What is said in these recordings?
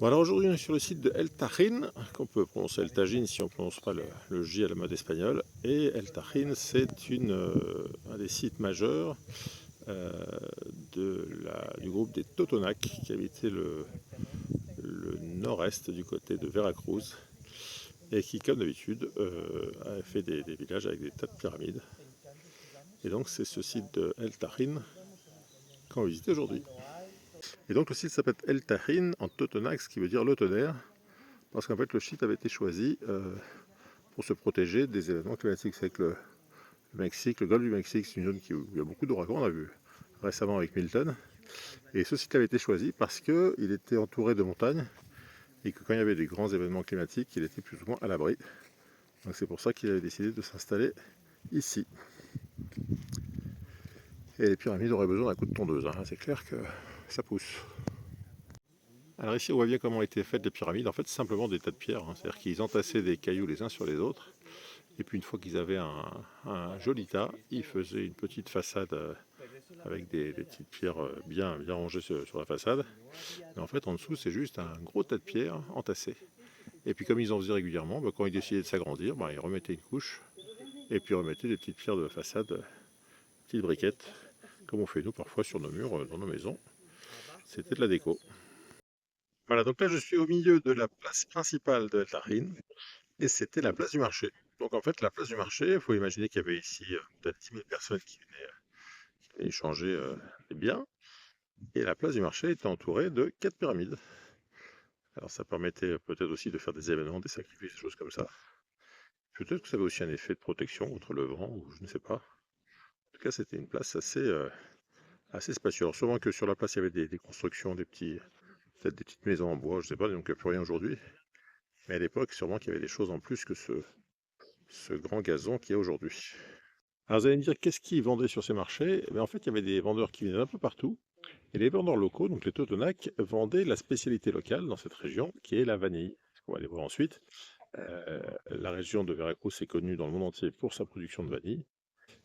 Bon alors aujourd'hui on est sur le site de El Tajín, qu'on peut prononcer El Tajín si on ne prononce pas le J à la mode espagnole. Et El Tajín c'est un des sites majeurs euh, du groupe des Totonacs qui habitait le nord-est du côté de Veracruz et qui comme d'habitude a fait des villages avec des tas de pyramides. Et donc c'est ce site de El Tajín qu'on va visiter aujourd'hui. Et donc le site s'appelle El Tajín en Totonac, ce qui veut dire le tonnerre, parce qu'en fait le site avait été choisi pour se protéger des événements climatiques. C'est que le Mexique, le golfe du Mexique, c'est une zone où il y a beaucoup d'ouragans, on a vu récemment avec Milton. Et ce site avait été choisi parce qu'il était entouré de montagnes et que quand il y avait des grands événements climatiques, il était plus ou moins à l'abri. Donc c'est pour ça qu'il avait décidé de s'installer ici. Et les pyramides auraient besoin d'un coup de tondeuse, hein. C'est clair que ça pousse. Alors ici on voit bien comment ont été faites les pyramides. En fait c'est simplement des tas de pierres, hein. C'est-à-dire qu'ils entassaient des cailloux les uns sur les autres. Et puis une fois qu'ils avaient un joli tas, ils faisaient une petite façade avec des petites pierres bien rangées sur la façade. Mais en fait en dessous c'est juste un gros tas de pierres entassées. Et puis comme ils en faisaient régulièrement, quand ils décidaient de s'agrandir, ils remettaient une couche et puis remettaient des petites pierres de façade, petites briquettes, comme on fait nous parfois sur nos murs, dans nos maisons. C'était de la déco. Voilà, donc là je suis au milieu de la place principale de El Tajín et c'était la place du marché. Donc en fait la place du marché, il faut imaginer qu'il y avait ici peut-être 10 000 personnes qui venaient échanger des biens. Et la place du marché était entourée de 4 pyramides. Alors ça permettait peut-être aussi de faire des événements, des sacrifices, des choses comme ça. Peut-être que ça avait aussi un effet de protection contre le vent, ou je ne sais pas. En tout cas, c'était une place assez spacieuse. Alors, sûrement que sur la place, il y avait des constructions, peut-être des petites maisons en bois, je ne sais pas, donc il n'y a plus rien aujourd'hui. Mais à l'époque, sûrement qu'il y avait des choses en plus que ce grand gazon qu'il y a aujourd'hui. Alors vous allez me dire, qu'est-ce qu'ils vendaient sur ces marchés? En fait, il y avait des vendeurs qui venaient d'un peu partout. Et les vendeurs locaux, donc les Totonacs, vendaient la spécialité locale dans cette région, qui est la vanille. Ce qu'on va aller voir ensuite. La région de Veracruz est connue dans le monde entier pour sa production de vanille.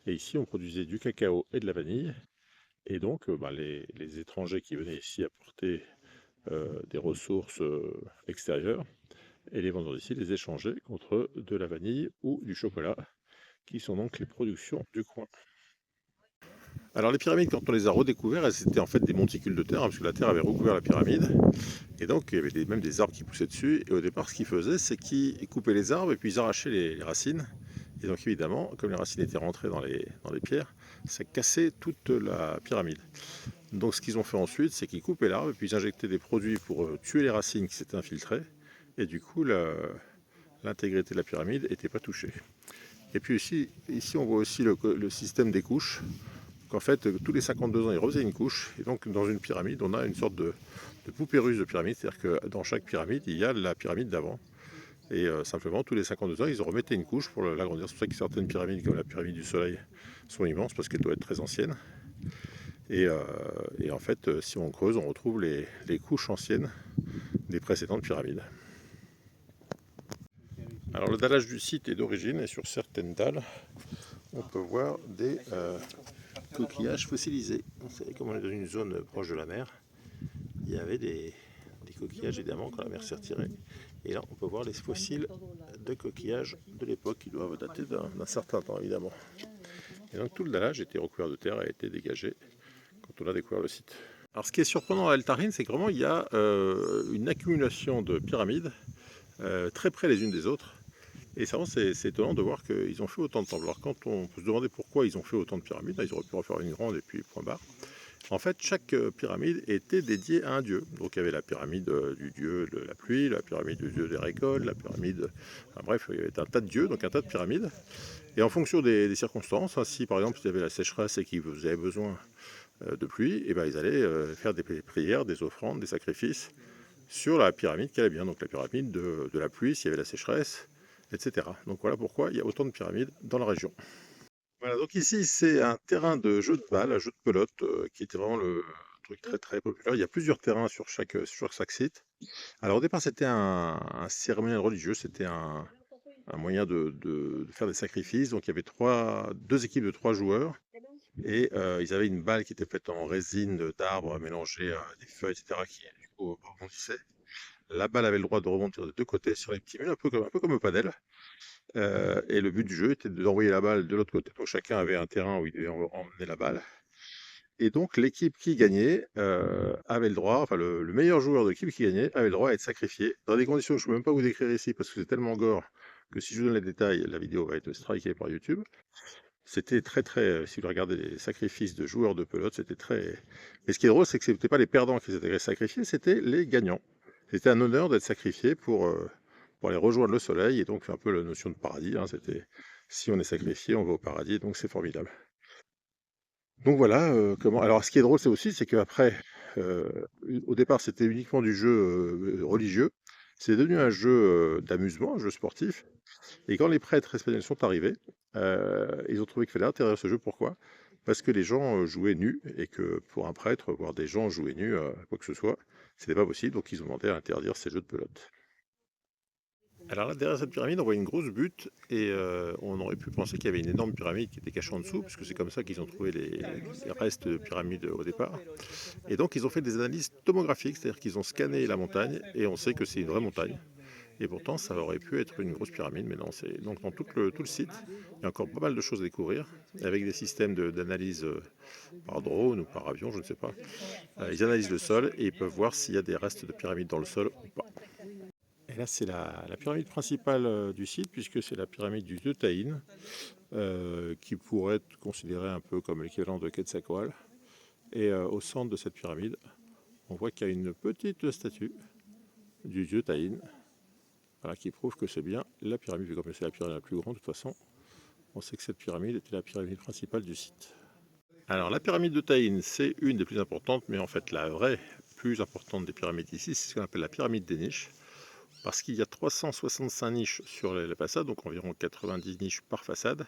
Et ici, on produisait du cacao et de la vanille. Et donc, les étrangers qui venaient ici apporter des ressources extérieures, et les vendeurs d'ici les échangeaient contre de la vanille ou du chocolat, qui sont donc les productions du coin. Alors les pyramides, quand on les a redécouvertes, elles étaient en fait des monticules de terre, hein, parce que la terre avait recouvert la pyramide. Et donc il y avait même des arbres qui poussaient dessus. Et au départ, ce qu'ils faisaient, c'est qu'ils coupaient les arbres et puis ils arrachaient les racines. Et donc évidemment, comme les racines étaient rentrées dans les pierres, ça cassait toute la pyramide. Donc ce qu'ils ont fait ensuite, c'est qu'ils coupaient l'arbre et puis ils injectaient des produits pour tuer les racines qui s'étaient infiltrées. Et du coup, l'intégrité de la pyramide n'était pas touchée. Et puis ici on voit aussi le système des couches. Donc en fait, tous les 52 ans, ils refaisaient une couche. Et donc dans une pyramide, on a une sorte de poupée russe de pyramide. C'est-à-dire que dans chaque pyramide, il y a la pyramide d'avant. Et simplement, tous les 52 ans, ils remettaient une couche pour l'agrandir. C'est pour ça que certaines pyramides, comme la pyramide du Soleil, sont immenses, parce qu'elles doivent être très anciennes. Et en fait, si on creuse, on retrouve les couches anciennes des précédentes pyramides. Alors le dallage du site est d'origine, et sur certaines dalles, on peut voir des coquillages fossilisés. Vous savez, comme on est dans une zone proche de la mer, il y avait des coquillages évidemment quand la mer s'est retirée. Et là, on peut voir les fossiles de coquillages de l'époque qui doivent dater d'un certain temps évidemment. Et donc tout le dallage était recouvert de terre et a été dégagé quand on a découvert le site. Alors ce qui est surprenant à El Tajín, c'est que vraiment il y a une accumulation de pyramides très près les unes des autres. Et c'est étonnant de voir qu'ils ont fait autant de temples. Alors quand on peut se demander pourquoi ils ont fait autant de pyramides, ils auraient pu en faire une grande et puis point barre. En fait, chaque pyramide était dédiée à un dieu. Donc il y avait la pyramide du dieu de la pluie, la pyramide du dieu des récoltes, la pyramide... Enfin, bref, il y avait un tas de dieux, donc un tas de pyramides. Et en fonction des circonstances, hein, si par exemple il y avait la sécheresse et qu'ils avaient besoin de pluie, et ils allaient faire des prières, des offrandes, des sacrifices sur la pyramide qui allait bien. Donc la pyramide de la pluie, s'il y avait la sécheresse, etc. Donc voilà pourquoi il y a autant de pyramides dans la région. Voilà, donc ici c'est un terrain de jeu de balle, un jeu de pelote, qui était vraiment le truc très très populaire. Il y a plusieurs terrains sur chaque site. Alors au départ c'était un cérémonial religieux, c'était un moyen de faire des sacrifices. Donc il y avait deux équipes de 3 joueurs et ils avaient une balle qui était faite en résine d'arbre mélangée à des feuilles, etc. qui du coup rebondissait. La balle avait le droit de rebondir de deux côtés sur les petits murs, un peu comme au padel. Et le but du jeu était d'envoyer la balle de l'autre côté. Donc chacun avait un terrain où il devait emmener la balle. Et donc l'équipe qui gagnait avait le droit, enfin le meilleur joueur de l'équipe qui gagnait avait le droit à être sacrifié dans des conditions que je ne peux même pas vous décrire ici parce que c'est tellement gore que si je vous donne les détails, la vidéo va être strikée par YouTube. C'était si vous regardez les sacrifices de joueurs de pelote, c'était très... Mais ce qui est drôle, c'est que ce n'étaient pas les perdants qui étaient sacrifiés, c'était les gagnants. C'était un honneur d'être sacrifié pour aller rejoindre le soleil, et donc c'est un peu la notion de paradis, hein, c'était si on est sacrifié, on va au paradis, donc c'est formidable. Donc voilà, comment alors ce qui est drôle, c'est qu'après, au départ, c'était uniquement du jeu, religieux. C'est devenu un jeu, d'amusement, un jeu sportif et quand les prêtres espagnols sont arrivés, ils ont trouvé qu'il fallait interdire ce jeu. Pourquoi? Parce que les gens, jouaient nus et que pour un prêtre, voir des gens jouer nus, quoi que ce soit, c'était pas possible, donc ils ont demandé à interdire ces jeux de pelote. Alors là, derrière cette pyramide, on voit une grosse butte et on aurait pu penser qu'il y avait une énorme pyramide qui était cachée en dessous, puisque c'est comme ça qu'ils ont trouvé les restes de pyramides au départ. Et donc, ils ont fait des analyses tomographiques, c'est-à-dire qu'ils ont scanné la montagne et on sait que c'est une vraie montagne. Et pourtant, ça aurait pu être une grosse pyramide, mais non. Donc, dans tout le site, il y a encore pas mal de choses à découvrir, avec des systèmes d'analyse par drone ou par avion, je ne sais pas. Ils analysent le sol et ils peuvent voir s'il y a des restes de pyramides dans le sol ou pas. Et là, c'est la pyramide principale du site, puisque c'est la pyramide du dieu Taïn, qui pourrait être considérée un peu comme l'équivalent de Quetzalcoatl. Et au centre de cette pyramide, on voit qu'il y a une petite statue du dieu Taïn, voilà, qui prouve que c'est bien la pyramide. Comme c'est la pyramide la plus grande, de toute façon, on sait que cette pyramide était la pyramide principale du site. Alors, la pyramide de Taïn, c'est une des plus importantes, mais en fait, la vraie plus importante des pyramides ici, c'est ce qu'on appelle la pyramide des niches, parce qu'il y a 365 niches sur la façade, donc environ 90 niches par façade,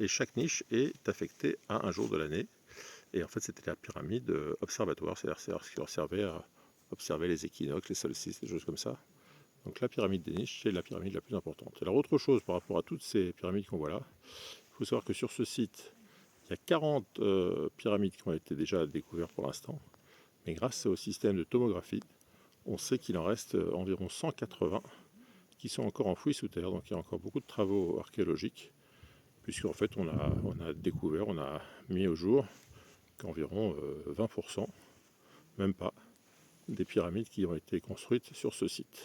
et chaque niche est affectée à un jour de l'année. Et en fait, c'était la pyramide observatoire, c'est-à-dire ce qui leur servait à observer les équinoxes, les solstices, des choses comme ça. Donc la pyramide des niches, c'est la pyramide la plus importante. Alors autre chose par rapport à toutes ces pyramides qu'on voit là, il faut savoir que sur ce site, il y a 40 pyramides qui ont été déjà découvertes pour l'instant, mais grâce au système de tomographie, on sait qu'il en reste environ 180 qui sont encore enfouis sous terre, donc il y a encore beaucoup de travaux archéologiques, puisqu'en fait on a découvert, on a mis au jour qu'environ 20%, même pas, des pyramides qui ont été construites sur ce site.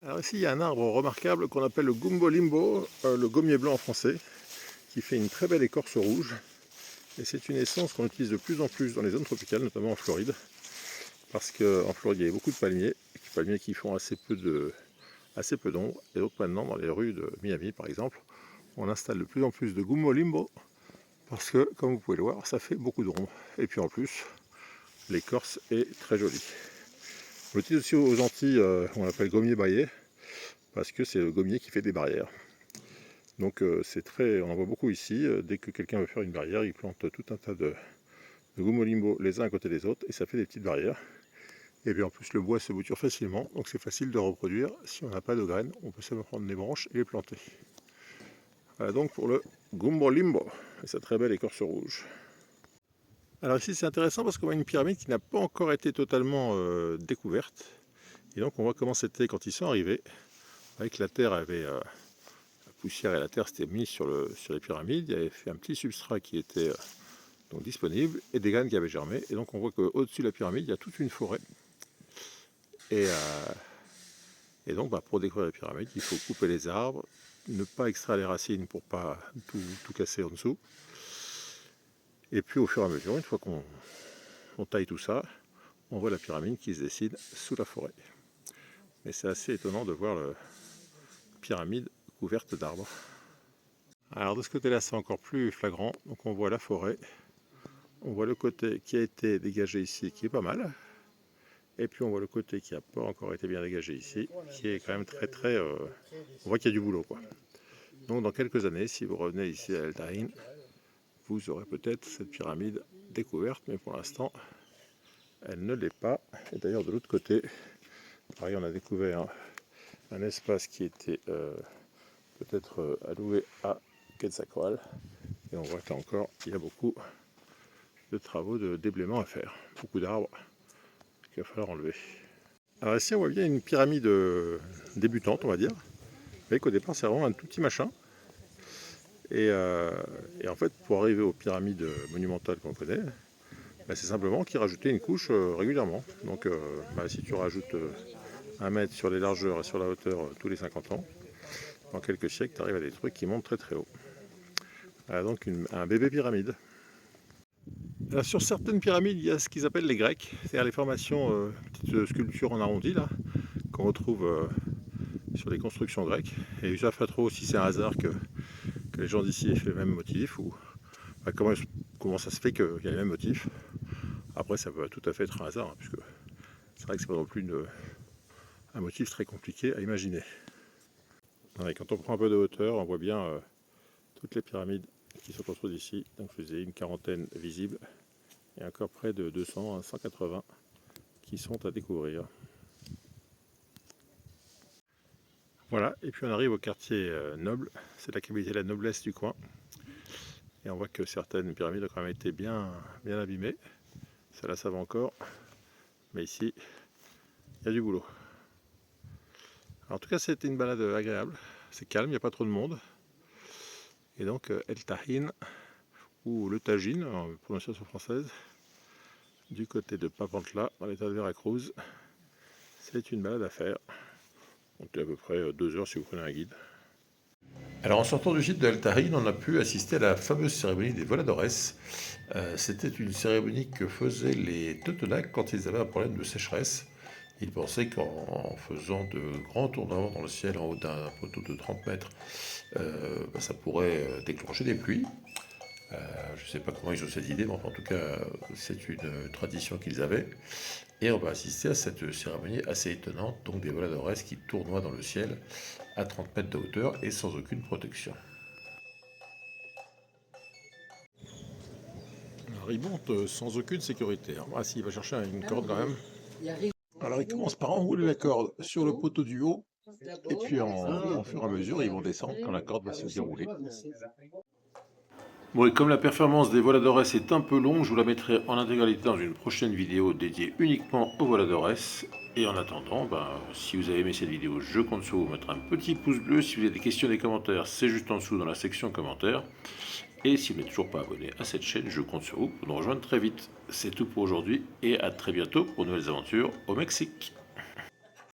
Alors ici, il y a un arbre remarquable qu'on appelle le gumbo limbo, le gommier blanc en français, qui fait une très belle écorce rouge. Et c'est une essence qu'on utilise de plus en plus dans les zones tropicales, notamment en Floride. Parce qu'en Floride, il y a beaucoup de palmiers qui font assez peu d'ombre. Et donc maintenant, dans les rues de Miami, par exemple, on installe de plus en plus de gumbo limbo. Parce que, comme vous pouvez le voir, ça fait beaucoup d'ombre. Et puis en plus, l'écorce est très jolie. On l'utilise aussi aux Antilles, on l'appelle gommier baillé, parce que c'est le gommier qui fait des barrières. Donc on en voit beaucoup ici. Dès que quelqu'un veut faire une barrière, il plante tout un tas de gumbo limbo les uns à côté des autres et ça fait des petites barrières. Et bien en plus le bois se bouture facilement, donc c'est facile de reproduire. Si on n'a pas de graines, on peut seulement prendre des branches et les planter. Voilà donc pour le gumbo limbo et sa très belle écorce rouge. Alors ici c'est intéressant parce qu'on voit une pyramide qui n'a pas encore été totalement découverte. Et donc on voit comment c'était quand ils sont arrivés. Avec la terre avait la poussière et la terre s'étaient mis sur les pyramides. Il y avait fait un petit substrat qui était donc disponible et des graines qui avaient germé. Et donc on voit qu'au-dessus de la pyramide, il y a toute une forêt. Et, donc pour découvrir la pyramide, il faut couper les arbres, ne pas extraire les racines pour pas tout casser en dessous. Et puis au fur et à mesure, une fois qu'on taille tout ça, on voit la pyramide qui se dessine sous la forêt. Mais c'est assez étonnant de voir la pyramide couverte d'arbres. Alors de ce côté-là, c'est encore plus flagrant. Donc on voit la forêt, on voit le côté qui a été dégagé ici, qui est pas mal. Et puis on voit le côté qui n'a pas encore été bien dégagé ici, qui est quand même très... on voit qu'il y a du boulot, quoi. Donc dans quelques années, si vous revenez ici à El Taïn, vous aurez peut-être cette pyramide découverte, mais pour l'instant, elle ne l'est pas. Et d'ailleurs de l'autre côté, pareil, on a découvert un espace qui était peut-être alloué à Quetzalcoatl. Et on voit que là encore, il y a beaucoup de travaux de déblaiement à faire. Beaucoup d'arbres qu'il va falloir enlever. Alors ici on voit bien une pyramide débutante, on va dire. Vous voyez qu'au départ c'est vraiment un tout petit machin. Et en fait pour arriver aux pyramides monumentales qu'on connaît, bah, c'est simplement qu'ils rajoutaient une couche régulièrement. Donc bah, si tu rajoutes 1 mètre sur les largeurs et sur la hauteur tous les 50 ans, en quelques siècles tu arrives à des trucs qui montent très très haut. Voilà donc un bébé pyramide. Alors, sur certaines pyramides, il y a ce qu'ils appellent les grecs, c'est-à-dire les formations, petites sculptures en arrondi là, qu'on retrouve sur les constructions grecques. Et ils ne savent pas trop si c'est un hasard que les gens d'ici aient fait le même motif ou bah, comment ça se fait qu'il y a les mêmes motifs. Après, ça peut tout à fait être un hasard, hein, puisque c'est vrai que c'est pas non plus un motif très compliqué à imaginer. Ouais, quand on prend un peu de hauteur, on voit bien toutes les pyramides qui sont construites ici. Donc, je faisais une quarantaine visibles et encore près de 200 à 180 qui sont à découvrir. Voilà, et puis on arrive au quartier noble, c'est là qu'habitait la noblesse du coin. Et on voit que certaines pyramides ont quand même été bien abîmées. Celle-là ça va encore, mais ici il y a du boulot. Alors, en tout cas c'était une balade agréable, c'est calme, il n'y a pas trop de monde. Et donc El Tahin, ou le Tagine en prononciation française, du côté de Papantla, dans l'état de Veracruz, c'est une balade à faire. Donc à peu près 2 heures si vous prenez un guide. Alors en sortant du site de El Tahin, on a pu assister à la fameuse cérémonie des voladores. C'était une cérémonie que faisaient les Totonacs quand ils avaient un problème de sécheresse. Ils pensaient qu'en faisant de grands tournoiements dans le ciel en haut d'un poteau de 30 mètres, ça pourrait déclencher des pluies. Je ne sais pas comment ils ont cette idée, mais en tout cas, c'est une tradition qu'ils avaient. Et on va assister à cette cérémonie assez étonnante, donc des voladores qui tournoient dans le ciel à 30 mètres de hauteur et sans aucune protection. Alors il monte sans aucune sécurité. Ah si, il va chercher une corde quand même. Alors il commence par enrouler la corde sur le poteau du haut, et puis en fur et à mesure, ils vont descendre quand la corde va se dérouler. Bon, et comme la performance des voladores est un peu longue, je vous la mettrai en intégralité dans une prochaine vidéo dédiée uniquement aux voladores. Et en attendant, si vous avez aimé cette vidéo, je compte sur vous mettre un petit pouce bleu. Si vous avez des questions, des commentaires, c'est juste en dessous dans la section commentaires. Et si vous n'êtes toujours pas abonné à cette chaîne, je compte sur vous pour nous rejoindre très vite. C'est tout pour aujourd'hui et à très bientôt pour de nouvelles aventures au Mexique.